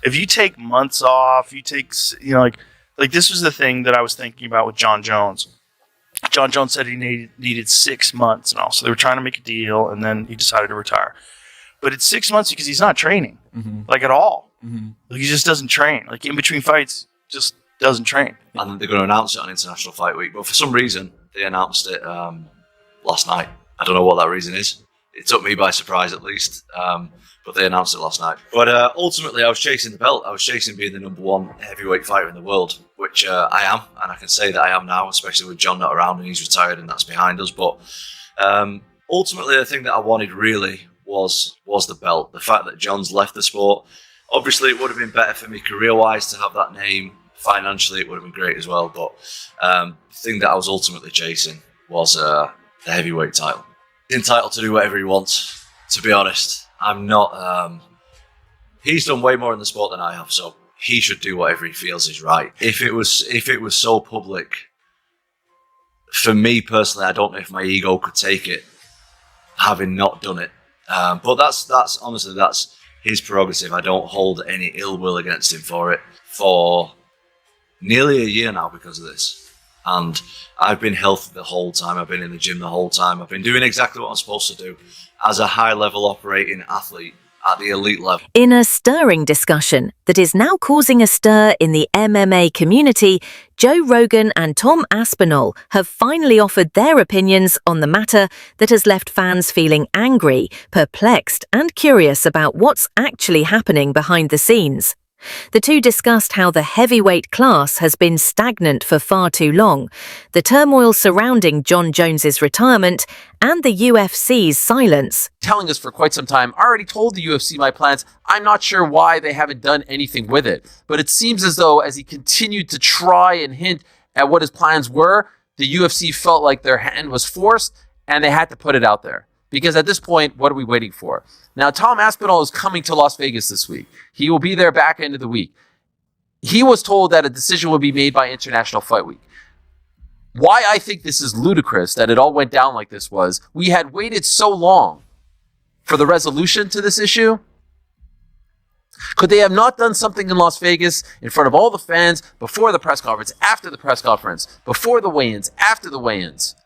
if you take months off, you take, like this was the thing that I was thinking about with Jon Jones. Jon Jones said he needed 6 months and all. So they were trying to make a deal, and then he decided to retire. But it's 6 months because he's not training, like at all. Like, he just doesn't train. Like in between fights, just doesn't train. And they're going to announce it on International Fight Week. But for some reason, they announced it last night. I don't know what that reason is. It took me by surprise, at least. But they announced it last night. But ultimately, I was chasing the belt. I was chasing being the #1 heavyweight fighter in the world, which I am. And I can say that I am now, especially with Jon not around and he's retired and that's behind us. But ultimately, the thing that I wanted really was the belt. The fact that Jon's left the sport. Obviously, it would have been better for me career-wise to have that name. Financially, it would have been great as well. But the thing that I was ultimately chasing was the heavyweight title. He's entitled to do whatever he wants, to be honest. I'm not... he's done way more in the sport than I have, so he should do whatever he feels is right. If it was so public, for me personally, I don't know if my ego could take it, having not done it. But that's honestly, that's his prerogative. I don't hold any ill will against him for it. For nearly a year now because of this. And I've been healthy the whole time. I've been in the gym the whole time. I've been doing exactly what I'm supposed to do as a high-level operating athlete at the elite level. In a stirring discussion that is now causing a stir in the MMA community, Joe Rogan and Tom Aspinall have finally offered their opinions on the matter that has left fans feeling angry, perplexed, and curious about what's actually happening behind the scenes. The two discussed how the heavyweight class has been stagnant for far too long, the turmoil surrounding Jon Jones's retirement, and the UFC's silence. Telling us for quite some time, I already told the UFC my plans. I'm not sure why they haven't done anything with it. But it seems as though as he continued to try and hint at what his plans were, the UFC felt like their hand was forced and they had to put it out there. Because at this point, what are we waiting for? Now, Tom Aspinall is coming to Las Vegas this week. He will be there back end of the week. He was told that a decision would be made by International Fight Week. Why I think this is ludicrous that it all went down like this was, we had waited so long for the resolution to this issue. Could they have not done something in Las Vegas in front of all the fans before the press conference, after the press conference, before the weigh-ins, after the weigh-ins?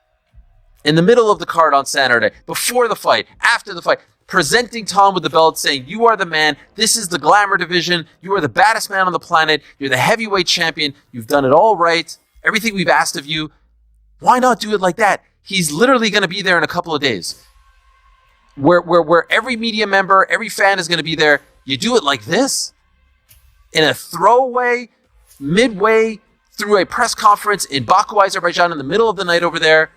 In the middle of the card on Saturday, before the fight, after the fight, presenting Tom with the belt, saying, you are the man, this is the glamour division, you are the baddest man on the planet, you're the heavyweight champion, you've done it all right, everything we've asked of you. Why not do it like that? He's literally going to be there in a couple of days. Where every media member, every fan is going to be there. You do it like this? In a throwaway, midway through a press conference in Baku, Azerbaijan, in the middle of the night over there,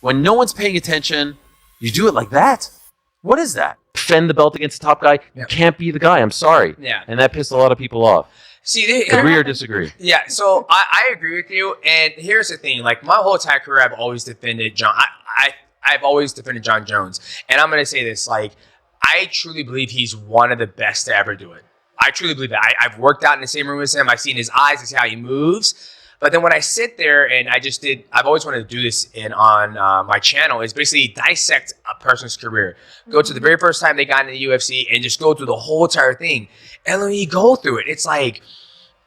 when no one's paying attention, you do it like that? What is that? Defend the belt against the top guy? You can't be the guy. I'm sorry. Yeah. And that pissed a lot of people off. See, agree or disagree? Yeah, so I agree with you. And here's the thing. Like, my whole entire career, I've always defended Jon. I've always defended Jon Jones. And I'm going to say this. Like, I truly believe he's one of the best to ever do it. I truly believe that. I've worked out in the same room as him. I've seen his eyes. I see how he moves. But then when I sit there and I've always wanted to do this on my channel, is basically dissect a person's career. Go to the very first time they got into the UFC and just go through the whole entire thing. And when you go through it, it's like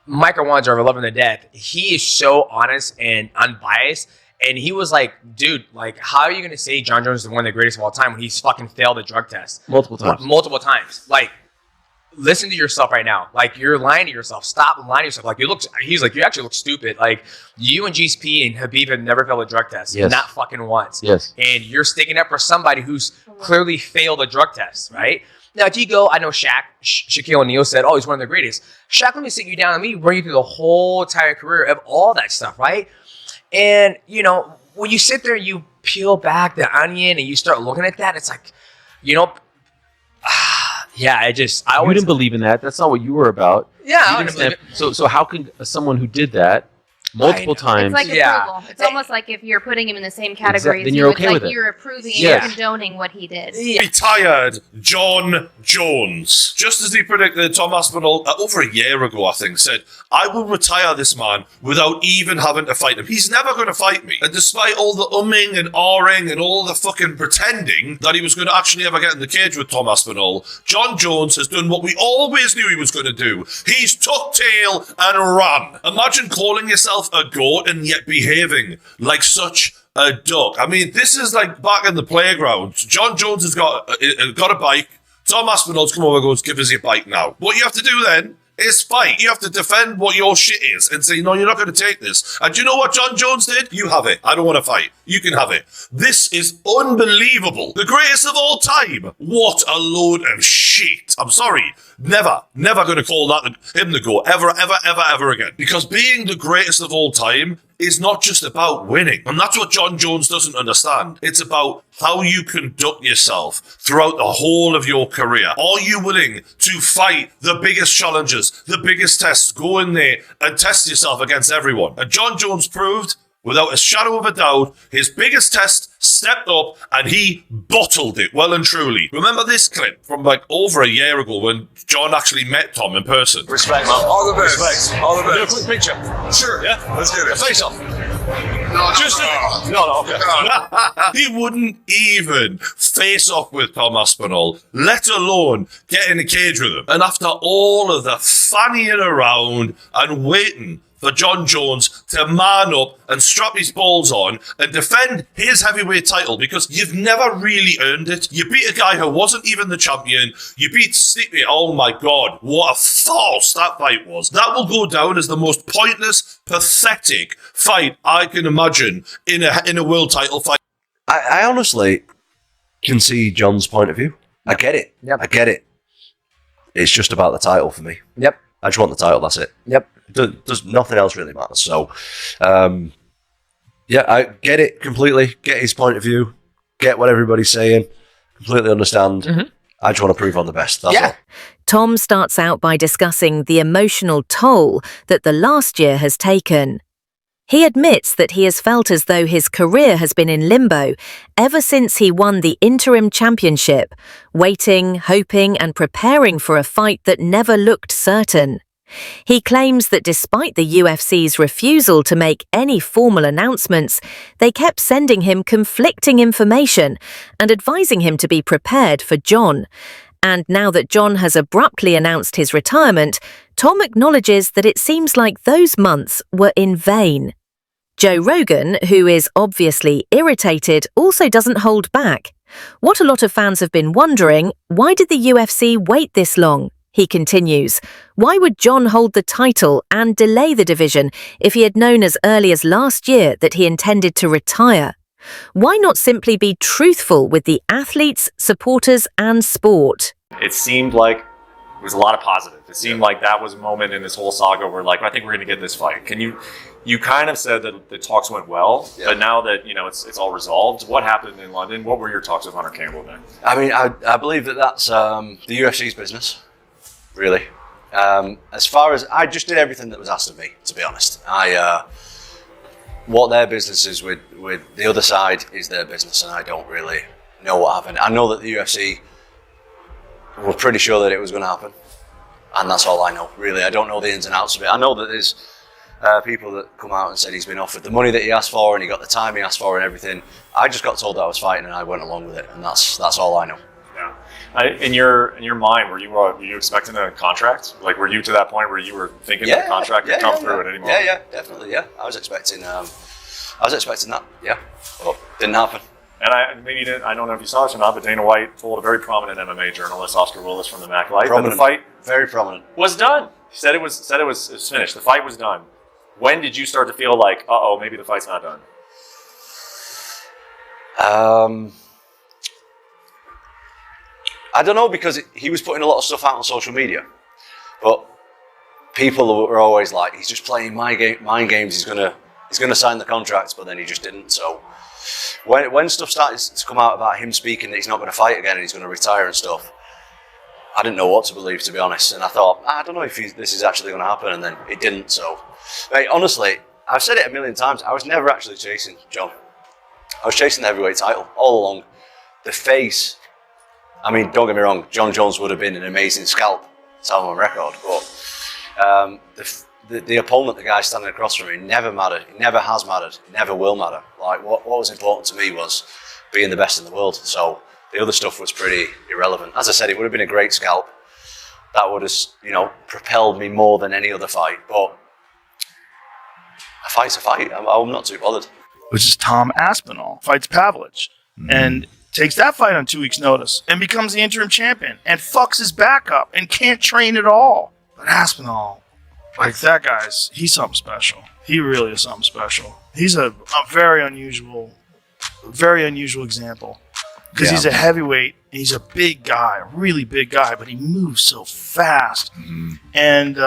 Michael Wanzer of Love and the Death. He is so honest and unbiased. And he was like, dude, like, how are you going to say Jon Jones is one of the greatest of all time when he's fucking failed a drug test? Multiple times. Multiple times. Like, listen to yourself right now. Like, you're lying to yourself. Stop lying to yourself. Like, he's like, you actually look stupid. Like, you and GSP and Habib have never failed a drug test. Yes. Not fucking once. Yes. And you're sticking up for somebody who's clearly failed a drug test, right? Now, if you go, I know Shaquille O'Neal said, oh, he's one of the greatest. Shaq, let me sit you down. Let me run you through the whole entire career of all that stuff, right? And, you know, when you sit there and you peel back the onion and you start looking at that, it's like, you know, yeah, I always... You didn't believe in that. That's not what you were about. Yeah, I didn't believe it. So how can someone who did that multiple times. It's like Yeah. approval. It's almost like if you're putting him in the same category as Then you, you're it's okay like with it. you're approving Yeah. and condoning what he did. Retired Jon Jones. Just as he predicted, Tom Aspinall, over a year ago, I think, said, I will retire this man without even having to fight him. He's never going to fight me. And despite all the umming and ahhing and all the fucking pretending that he was going to actually ever get in the cage with Tom Aspinall, Jon Jones has done what we always knew he was going to do. He's tucked tail and run. Imagine calling yourself a goat and yet behaving like such a duck. I mean, this is like back in the playground. Jon Jones has got a bike. Tom Aspinall's come over and goes, give us your bike now. What you have to do then is fight. You have to defend what your shit is and say, no, you're not going to take this. And do you know what Jon Jones did? You have it. I don't want to fight. You can have it. This is unbelievable. The greatest of all time. What a load of shit. I'm sorry. Never going to call that him the GOAT. Ever again. Because being the greatest of all time is not just about winning. And that's what Jon Jones doesn't understand. It's about how you conduct yourself throughout the whole of your career. Are you willing to fight the biggest challenges, the biggest tests? Go in there and test yourself against everyone. And Jon Jones proved, without a shadow of a doubt, his biggest test stepped up and he bottled it well and truly. Remember this clip from like over a year ago when John actually met Tom in person? Respect. All the best. Respect. All the Do a best. quick picture. Sure. Yeah? Let's get it. Face off. No. Okay. He wouldn't even face off with Tom Aspinall, let alone get in a cage with him. And after all of the fannying around and waiting for Jon Jones to man up and strap his balls on and defend his heavyweight title, because you've never really earned it. You beat a guy who wasn't even the champion. You beat Stipe. Oh my God, what a farce that fight was. That will go down as the most pointless, pathetic fight I can imagine in a world title fight. I honestly can see John's point of view. I get it. Yep. I get it. It's just about the title for me. Yep. I just want the title, that's it. Yep. Does nothing else really matter. So, yeah, I get it completely. Get his point of view. Get what everybody's saying. Completely understand. Mm-hmm. I just want to prove I'm the best. That's all. Tom starts out by discussing the emotional toll that the last year has taken. He admits that he has felt as though his career has been in limbo ever since he won the interim championship, waiting, hoping, and preparing for a fight that never looked certain. He claims that despite the UFC's refusal to make any formal announcements, they kept sending him conflicting information and advising him to be prepared for Jon. And now that Jon has abruptly announced his retirement, Tom acknowledges that it seems like those months were in vain. Joe Rogan, who is obviously irritated, also doesn't hold back. What a lot of fans have been wondering, why did the UFC wait this long? He continues, why would Jon hold the title and delay the division if he had known as early as last year that he intended to retire? Why not simply be truthful with the athletes, supporters, and sport? It seemed like it was a lot of positive. It seemed like that was a moment in this whole saga where, like, I think we're going to get this fight. You kind of said that the talks went well, but now that, it's all resolved, what happened in London? What were your talks with Hunter Campbell then? I mean, I believe that that's the UFC's business, really. As far as, I just did everything that was asked of me, to be honest. What their business is with the other side is their business, and I don't really know what happened. I know that the UFC were pretty sure that it was going to happen, and that's all I know, really. I don't know the ins and outs of it. I know that there's people that come out and said he's been offered the money that he asked for and he got the time he asked for and everything. I just got told that I was fighting and I went along with it, and that's all I know. Yeah. In your mind, were you expecting a contract? Like, were you to that point where you were thinking the contract could come through at any moment? Yeah, definitely. Yeah, I was expecting that. Yeah, but didn't happen. And I don't know if you saw this or not, but Dana White told a very prominent MMA journalist, Oscar Willis from the Mac Life, that the fight very prominent was done. He said it was finished. The fight was done. When did you start to feel like, maybe the fight's not done? I don't know, because he was putting a lot of stuff out on social media, but people were always like, he's just playing mind games. He's gonna sign the contract, but then he just didn't. So when stuff started to come out about him speaking that he's not going to fight again and he's going to retire and stuff, I didn't know what to believe, to be honest. And I thought, I don't know if this is actually going to happen, and then it didn't. So, mate, honestly, I've said it a million times. I was never actually chasing Jon. I was chasing the heavyweight title all along. The face. I mean, don't get me wrong. Jon Jones would have been an amazing scalp. It's on record, but the opponent, the guy standing across from me, never mattered. It never has mattered. It never will matter. Like what was important to me was being the best in the world. So the other stuff was pretty irrelevant. As I said, it would have been a great scalp. That would have, propelled me more than any other fight. But a fight's a fight. I'm not too bothered. Which is Tom Aspinall fights Pavlich and takes that fight on 2 weeks' notice and becomes the interim champion and fucks his back up and can't train at all. But Aspinall, like that he's something special. He really is something special. He's a very unusual example because he's a heavyweight. He's a big guy, a really big guy, but he moves so fast. And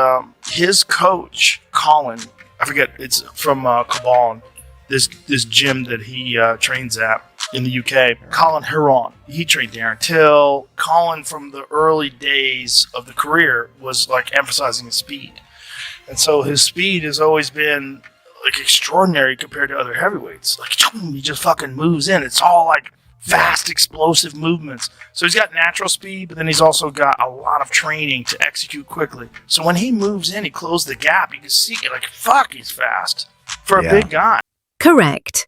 his coach, Colin, I forget, it's from Cabal, this gym that he trains at in the UK, Colin Huron. He trained Darren Till. Colin, from the early days of the career, was like emphasizing his speed. And so his speed has always been like extraordinary compared to other heavyweights. Like he just fucking moves in. It's all like fast, explosive movements. So he's got natural speed, but then he's also got a lot of training to execute quickly. So when he moves in, he closes the gap. You can see it like, fuck, he's fast for a big guy. Correct.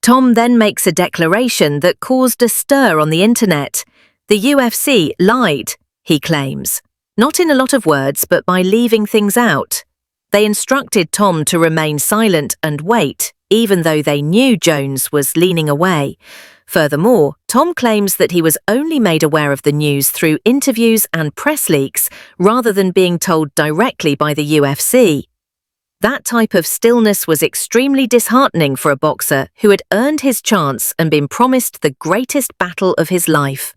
Tom then makes a declaration that caused a stir on the internet. The UFC lied, he claims. Not in a lot of words, but by leaving things out. They instructed Tom to remain silent and wait, even though they knew Jones was leaning away. Furthermore, Tom claims that he was only made aware of the news through interviews and press leaks, rather than being told directly by the UFC. That type of stillness was extremely disheartening for a boxer who had earned his chance and been promised the greatest battle of his life.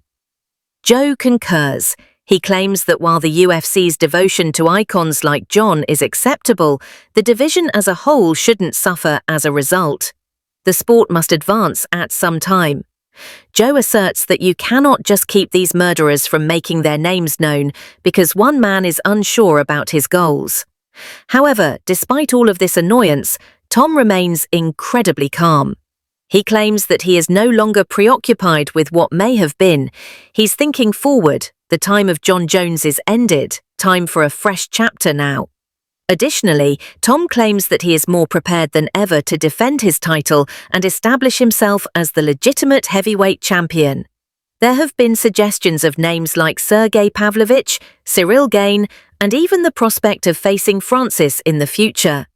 Joe concurs. He claims that while the UFC's devotion to icons like Jon is acceptable, the division as a whole shouldn't suffer as a result. The sport must advance at some time. Joe asserts that you cannot just keep these murderers from making their names known because one man is unsure about his goals. However, despite all of this annoyance, Tom remains incredibly calm. He claims that he is no longer preoccupied with what may have been. He's thinking forward. The time of Jon Jones is ended. Time for a fresh chapter now. Additionally, Tom claims that he is more prepared than ever to defend his title and establish himself as the legitimate heavyweight champion. There have been suggestions of names like Sergey Pavlovich, Cyril Gane, and even the prospect of facing Francis in the future.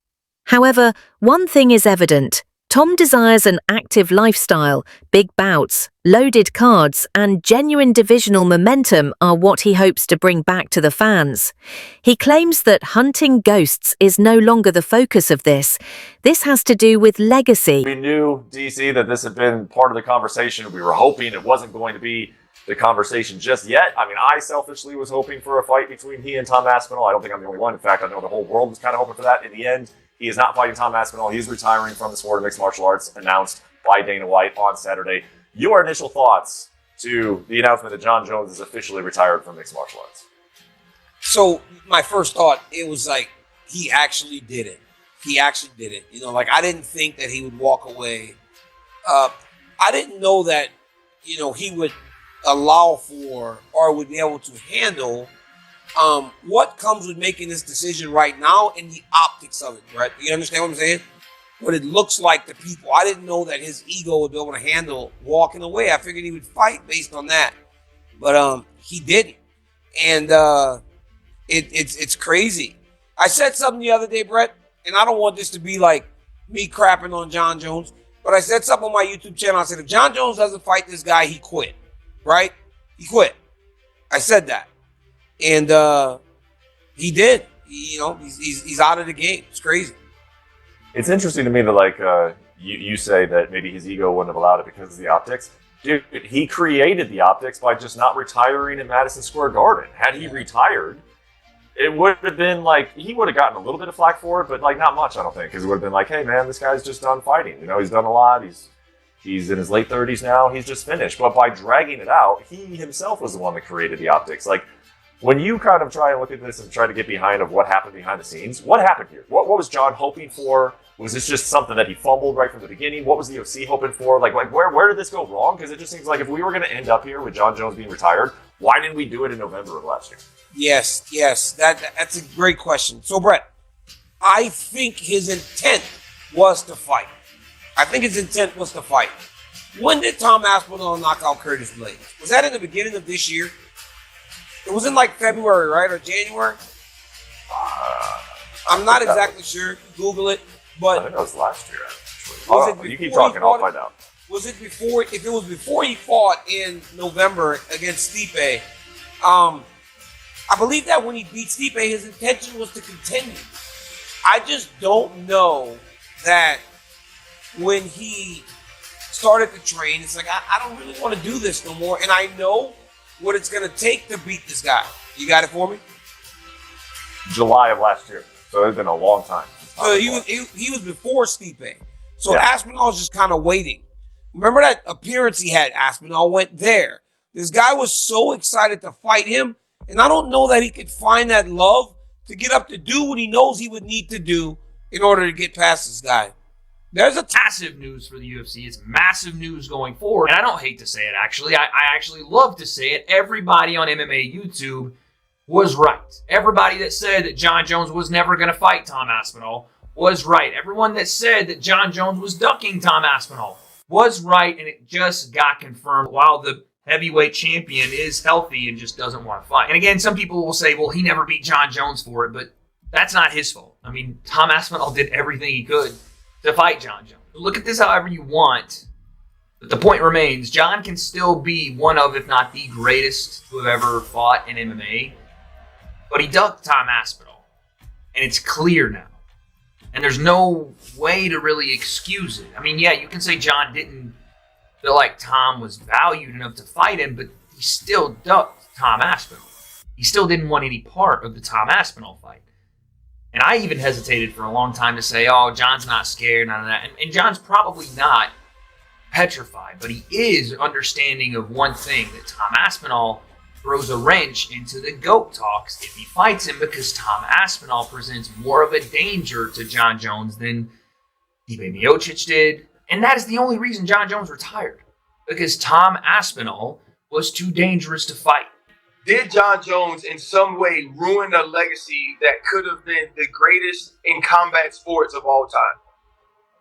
However, one thing is evident. Tom desires an active lifestyle. Big bouts, loaded cards, and genuine divisional momentum are what he hopes to bring back to the fans. He claims that hunting ghosts is no longer the focus of this. This has to do with legacy. We knew, DC, that this had been part of the conversation. We were hoping it wasn't going to be the conversation just yet. I mean, I selfishly was hoping for a fight between he and Tom Aspinall. I don't think I'm the only one. In fact, I know the whole world was kind of hoping for that. In the end, he is not fighting Tom Aspinall. He is retiring from the sport of mixed martial arts, announced by Dana White on Saturday. Your initial thoughts to the announcement that Jon Jones is officially retired from mixed martial arts? So my first thought, it was like, he actually did it. He actually did it. I didn't think that he would walk away. I didn't know that, he would allow for or would be able to handle what comes with making this decision right now and the optics of it, right? You understand what I'm saying? What it looks like to people. I didn't know that his ego would be able to handle walking away. I figured he would fight based on that. But he didn't. And it's crazy. I said something the other day, Brett, and I don't want this to be like me crapping on Jon Jones, but I said something on my YouTube channel. I said, if Jon Jones doesn't fight this guy, he quit. Right? He quit. I said that. And he did. He's out of the game. It's crazy. It's interesting to me that you say that maybe his ego wouldn't have allowed it because of the optics. Dude, he created the optics by just not retiring in Madison Square Garden. Had he retired, it would have been he would have gotten a little bit of flack for it, but not much, I don't think, because it would have been hey man, this guy's just done fighting. He's done a lot. He's in his late 30s now. He's just finished. But by dragging it out, he himself was the one that created the optics. When you kind of try and look at this and try to get behind of what happened behind the scenes, what happened here? What was Jon hoping for? Was this just something that he fumbled right from the beginning? What was the UFC hoping for? Like where did this go wrong? Because it just seems like if we were going to end up here with Jon Jones being retired, why didn't we do it in November of last year? Yes, that's a great question. So, Brett, I think his intent was to fight. When did Tom Aspinall knock out Curtis Blades? Was that in the beginning of this year? It was in like February, right, or January? I'm not exactly sure. Google it. But I think that was last year, actually. You keep talking, I'll find out. Was it before? If it was before he fought in November against Stipe, I believe that when he beat Stipe, his intention was to continue. I just don't know that when he started to train, it's like, I don't really want to do this no more. And I know what it's going to take to beat this guy. You got it for me? July of last year. So it's been a long time. So he was before Stipe. So Aspinall's just kind of waiting. Remember that appearance he had? Aspinall went there. This guy was so excited to fight him, and I don't know that he could find that love to get up to do what he knows he would need to do in order to get past this guy. There's a massive news for the UFC. It's massive news going forward. And I don't hate to say it, actually. I actually love to say it. Everybody on MMA YouTube was right. Everybody that said that Jon Jones was never going to fight Tom Aspinall was right. Everyone that said that Jon Jones was ducking Tom Aspinall was right, and it just got confirmed while the heavyweight champion is healthy and just doesn't want to fight. And again, some people will say, well, he never beat Jon Jones for it, but that's not his fault. I mean, Tom Aspinall did everything he could to fight Jon Jones. Look at this however you want, but the point remains, Jon can still be one of, if not the greatest to have ever fought in MMA. But he ducked Tom Aspinall, and it's clear now. And there's no way to really excuse it. I mean, yeah, you can say Jon didn't feel like Tom was valued enough to fight him, but he still ducked Tom Aspinall. He still didn't want any part of the Tom Aspinall fight. And I even hesitated for a long time to say, oh, Jon's not scared, none of that. And Jon's probably not petrified, but he is understanding of one thing, that Tom Aspinall throws a wrench into the GOAT talks if he fights him, because Tom Aspinall presents more of a danger to Jon Jones than Stipe Miocic did. And that is the only reason Jon Jones retired, because Tom Aspinall was too dangerous to fight. Did Jon Jones in some way ruin a legacy that could have been the greatest in combat sports of all time?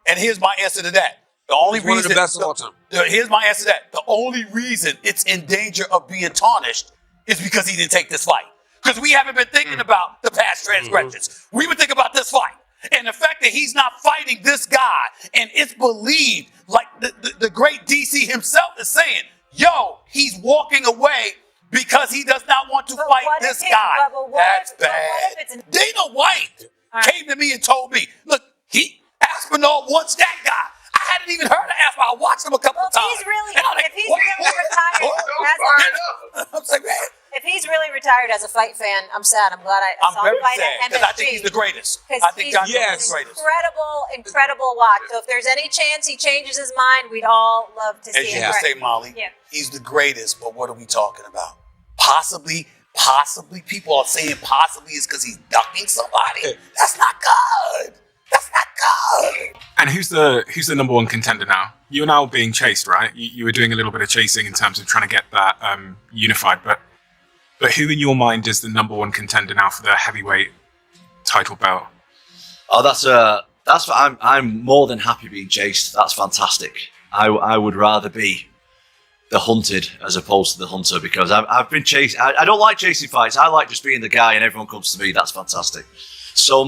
And here's my answer to that. The only He's one reason of the best of all time. Here's my answer to that. The only reason it's in danger of being tarnished is because he didn't take this fight. Because we haven't been thinking about the past transgressions. We've been thinking about this fight. And the fact that he's not fighting this guy, and it's believed, like the great DC himself is saying, yo, he's walking away because he does not want to fight this guy. That's bad. Dana White came to me and told me, look, Aspinall wants that guy. I hadn't even heard of Aspinall. I watched him a couple of times. If he's really retired as a fight fan, I'm sad. I'm glad I saw him fight at MSG. Because I think he's the greatest. I think Jon Jones is the greatest. Incredible watch. So if there's any chance he changes his mind, we'd all love to see As it. you would say, Molly, he's the greatest, but what are we talking about? Possibly, people are saying possibly is because he's ducking somebody. That's not good. That's not good. And who's the number one contender now? You're now being chased, right? You were doing a little bit of chasing in terms of trying to get that unified, but who in your mind is the number one contender now for the heavyweight title belt? Oh, that's I'm more than happy being chased. That's fantastic. I would rather be the hunted as opposed to the hunter, because I've been chased. I don't like chasing fights. I like just being the guy and everyone comes to me. That's fantastic. So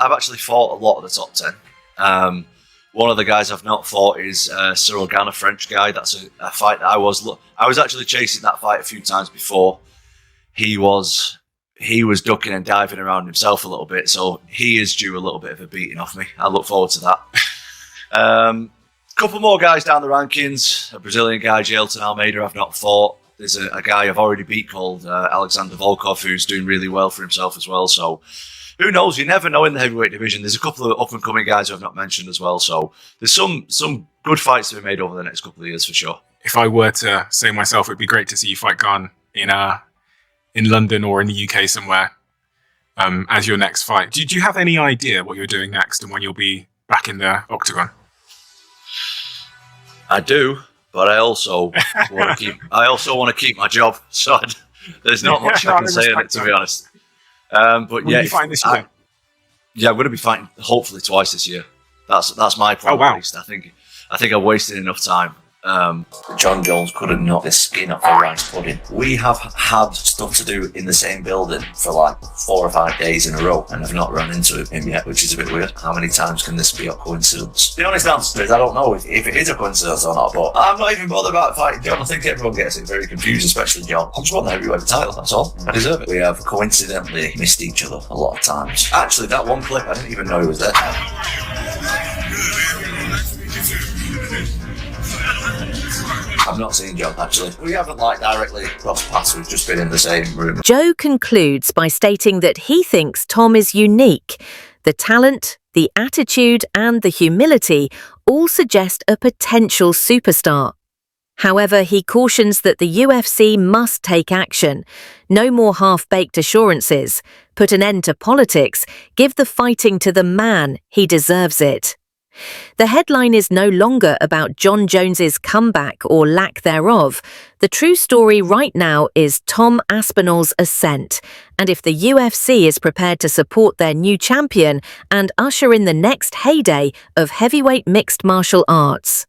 I've actually fought a lot of the top 10. One of the guys I've not fought is Cyril Gane, a French guy. That's a fight that I was actually chasing that fight a few times before. He was ducking and diving around himself a little bit, so he is due a little bit of a beating off me. I look forward to that. Couple more guys down the rankings. A Brazilian guy, Jailton Almeida, I've not fought. There's a guy I've already beat called Alexander Volkov, who's doing really well for himself as well. So who knows? You never know in the heavyweight division. There's a couple of up-and-coming guys who I've not mentioned as well. So there's some good fights to be made over the next couple of years for sure. If I were to say myself, it'd be great to see you fight Gane in in London or in the UK somewhere as your next fight. Do you have any idea what you're doing next and when you'll be back in the octagon? I do, but I also want to keep my job. So there's not much I can say on it, to be honest. But Will yeah, you fight this year? I'm going to be fighting hopefully twice this year. That's my plan. Oh, wow. At least I think I wasted enough time. Jon Jones couldn't knock the skin off a rice pudding. We have had stuff to do in the same building for like 4 or 5 days in a row and have not run into him yet, which is a bit weird. How many times can this be a coincidence? The honest answer is I don't know if it is a coincidence or not, but I'm not even bothered about fighting Jon. I think everyone gets it very confused, especially Jon. I just want the heavyweight title, that's all. I deserve it. We have coincidentally missed each other a lot of times. Actually, that one clip, I didn't even know he was there. I've not seen Jon, actually. We haven't directly crossed paths, we've just been in the same room. Joe concludes by stating that he thinks Tom is unique. The talent, the attitude, and the humility all suggest a potential superstar. However, he cautions that the UFC must take action. No more half-baked assurances. Put an end to politics. Give the fighting to the man. He deserves it. The headline is no longer about Jon Jones's comeback or lack thereof. The true story right now is Tom Aspinall's ascent, and if the UFC is prepared to support their new champion and usher in the next heyday of heavyweight mixed martial arts.